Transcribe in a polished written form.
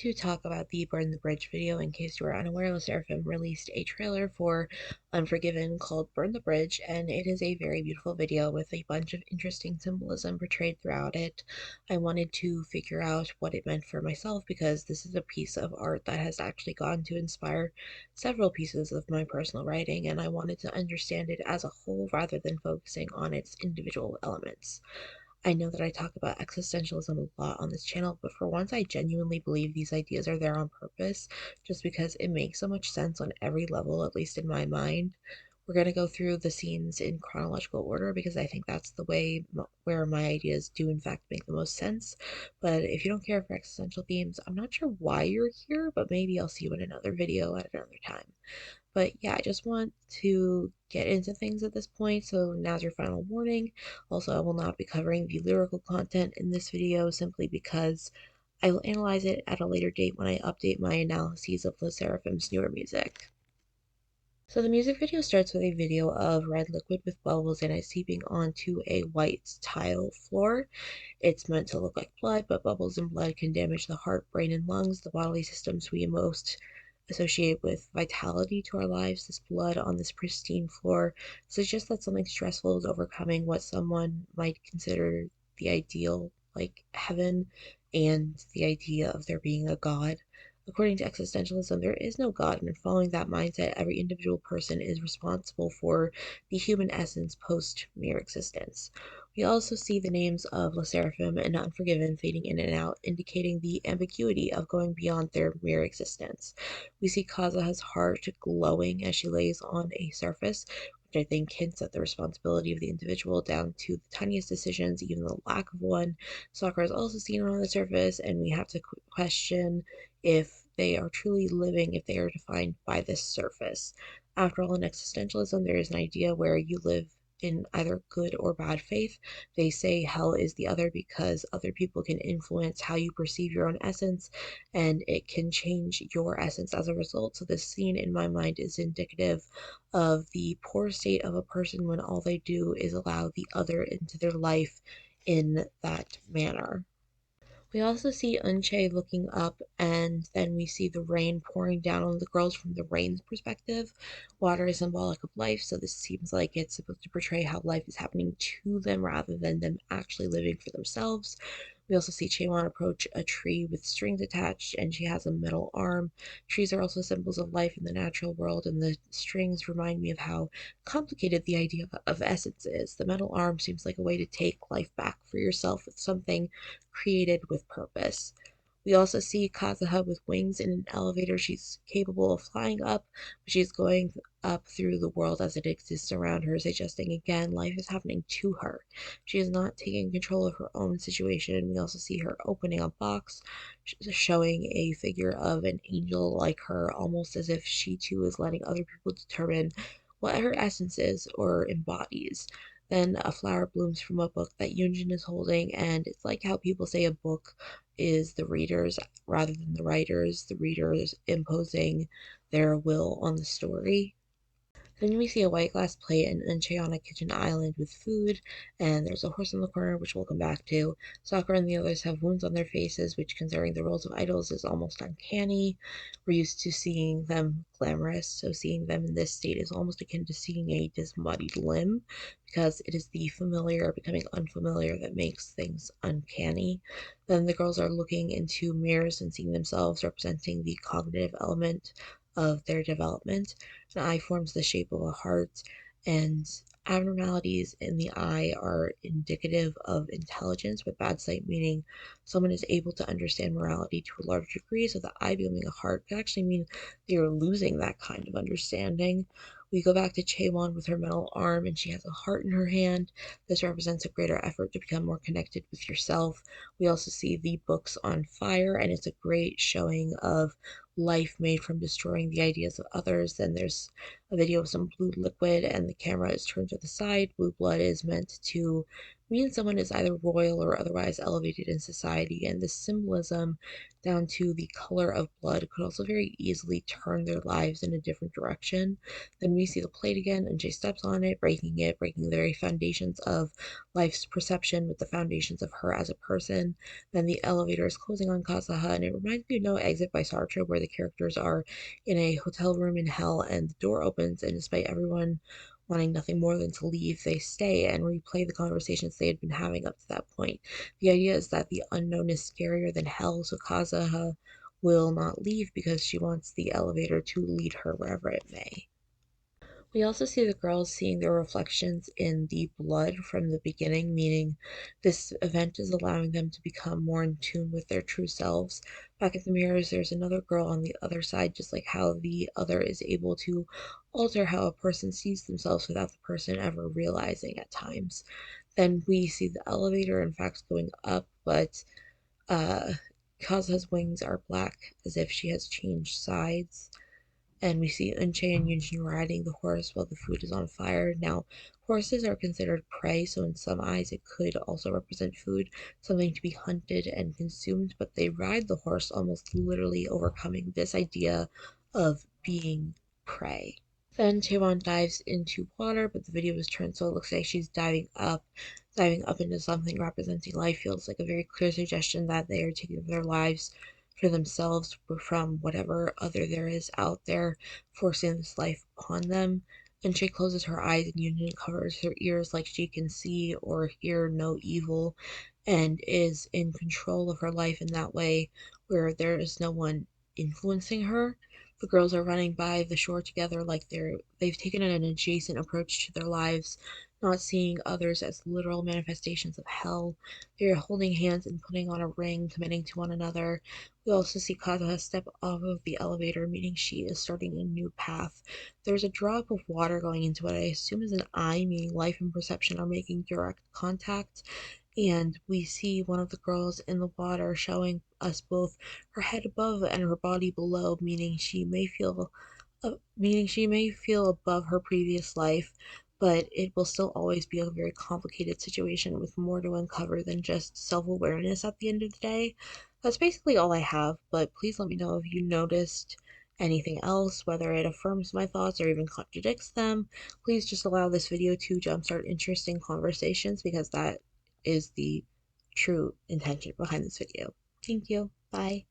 to talk about the Burn the Bridge video. In case you are unaware, Sserafim released a trailer for Unforgiven called Burn the Bridge, and it is a very beautiful video with a bunch of interesting symbolism portrayed throughout it. I wanted to figure out what it meant for myself because this is a piece of art that has actually gone to inspire several pieces of my personal writing, and I wanted to understand it as a whole rather than focusing on its individual elements. I know that I talk about existentialism a lot on this channel, but for once I genuinely believe these ideas are there on purpose, just because it makes so much sense on every level, at least in my mind. We're going to go through the scenes in chronological order because I think that's the way where my ideas do in fact make the most sense. But if you don't care for existential themes, I'm not sure why you're here, but maybe I'll see you in another video at another time. But yeah, I just want to get into things at this point, so now's your final warning. Also, I will not be covering the lyrical content in this video simply because I will analyze it at a later date when I update my analyses of the Seraphim's newer music. So the music video starts with a video of red liquid with bubbles in it seeping onto a white tile floor. It's meant to look like blood, but bubbles in blood can damage the heart, brain, and lungs, the bodily systems we most associate with vitality to our lives. This blood on this pristine floor suggests that something stressful is overcoming what someone might consider the ideal, like heaven, and the idea of there being a god. According to existentialism, there is no God, and in following that mindset, every individual person is responsible for the human essence post mere existence. We also see the names of Le Sserafim and Unforgiven fading in and out, indicating the ambiguity of going beyond their mere existence. We see Kazuha's heart glowing as she lays on a surface, which I think hints at the responsibility of the individual down to the tiniest decisions, even the lack of one. Sakura is also seen on the surface, and we have to question if they are truly living, if they are defined by this surface. After all, in existentialism, there is an idea where you live in either good or bad faith. They say hell is the other because other people can influence how you perceive your own essence, and it can change your essence as a result. So this scene in my mind is indicative of the poor state of a person when all they do is allow the other into their life in that manner. We also see Eunchae looking up, and then we see the rain pouring down on the girls from the rain's perspective. Water is symbolic of life, so this seems like it's supposed to portray how life is happening to them rather than them actually living for themselves. We also see Chaewon approach a tree with strings attached, and she has a metal arm. Trees are also symbols of life in the natural world, and the strings remind me of how complicated the idea of essence is. The metal arm seems like a way to take life back for yourself with something created with purpose. We also see Kazuha with wings in an elevator. She's capable of flying up, but she's going up through the world as it exists around her, suggesting again life is happening to her. She is not taking control of her own situation. We also see her opening a box, showing a figure of an angel like her, almost as if she too is letting other people determine what her essence is or embodies. Then a flower blooms from a book that Yunjin is holding, and it's like how people say a book is the readers rather than the readers imposing their will on the story. Then we see a white glass plate and Eunchae on a kitchen island with food, and there's a horse in the corner, which we'll come back to. Sakura and the others have wounds on their faces, which, considering the roles of idols, is almost uncanny. We're used to seeing them glamorous, so seeing them in this state is almost akin to seeing a disembodied limb, because it is the familiar becoming unfamiliar that makes things uncanny. Then the girls are looking into mirrors and seeing themselves, representing the cognitive element of their development. An eye forms the shape of a heart, and abnormalities in the eye are indicative of intelligence, with bad sight meaning someone is able to understand morality to a large degree. So the eye becoming a heart could actually mean they are losing that kind of understanding. We go back to Chaewon with her metal arm, and she has a heart in her hand. This represents a greater effort to become more connected with yourself. We also see the books on fire, and it's a great showing of life made from destroying the ideas of others. Then there's a video of some blue liquid, and the camera is turned to the side. Blue blood is meant to means someone is either royal or otherwise elevated in society, and this symbolism down to the color of blood could also very easily turn their lives in a different direction. Then we see the plate again, and Jay steps on it, breaking the very foundations of life's perception with the foundations of her as a person. Then the elevator is closing on Kazuha, and it reminds me of No Exit by Sartre, where the characters are in a hotel room in hell, and the door opens, and despite everyone wanting nothing more than to leave, they stay and replay the conversations they had been having up to that point. The idea is that the unknown is scarier than hell, so Kazuha will not leave because she wants the elevator to lead her wherever it may. We also see the girls seeing their reflections in the blood from the beginning, meaning this event is allowing them to become more in tune with their true selves. Back at the mirrors, there's another girl on the other side, just like how the other is able to alter how a person sees themselves without the person ever realizing at times. Then we see the elevator, in fact, going up, but uh, Kazuha's wings are black as if she has changed sides, and we see Eunchae and Yunjin riding the horse while the food is on fire. Now, horses are considered prey, so in some eyes it could also represent food, something to be hunted and consumed, but they ride the horse almost literally overcoming this idea of being prey. Then Chaewon dives into water, but the video is turned so it looks like she's diving up into something representing life feels like a very clear suggestion that they are taking their lives for themselves from whatever other there is out there, forcing this life upon them. And she closes her eyes and Yunjin covers her ears like she can see or hear no evil and is in control of her life in that way where there is no one influencing her. The girls are running by the shore together like they've taken an adjacent approach to their lives, not seeing others as literal manifestations of hell. They are holding hands and putting on a ring, committing to one another. We also see Kazuha step off of the elevator, meaning she is starting a new path. There's a drop of water going into what I assume is an eye, meaning life and perception are making direct contact. And we see one of the girls in the water showing us both her head above and her body below, meaning she may feel above her previous life, but it will still always be a very complicated situation with more to uncover than just self-awareness at the end of the day. That's basically all I have, but please let me know if you noticed anything else, whether it affirms my thoughts or even contradicts them. Please just allow this video to jumpstart interesting conversations because that is the true intention behind this video. Thank you. Bye.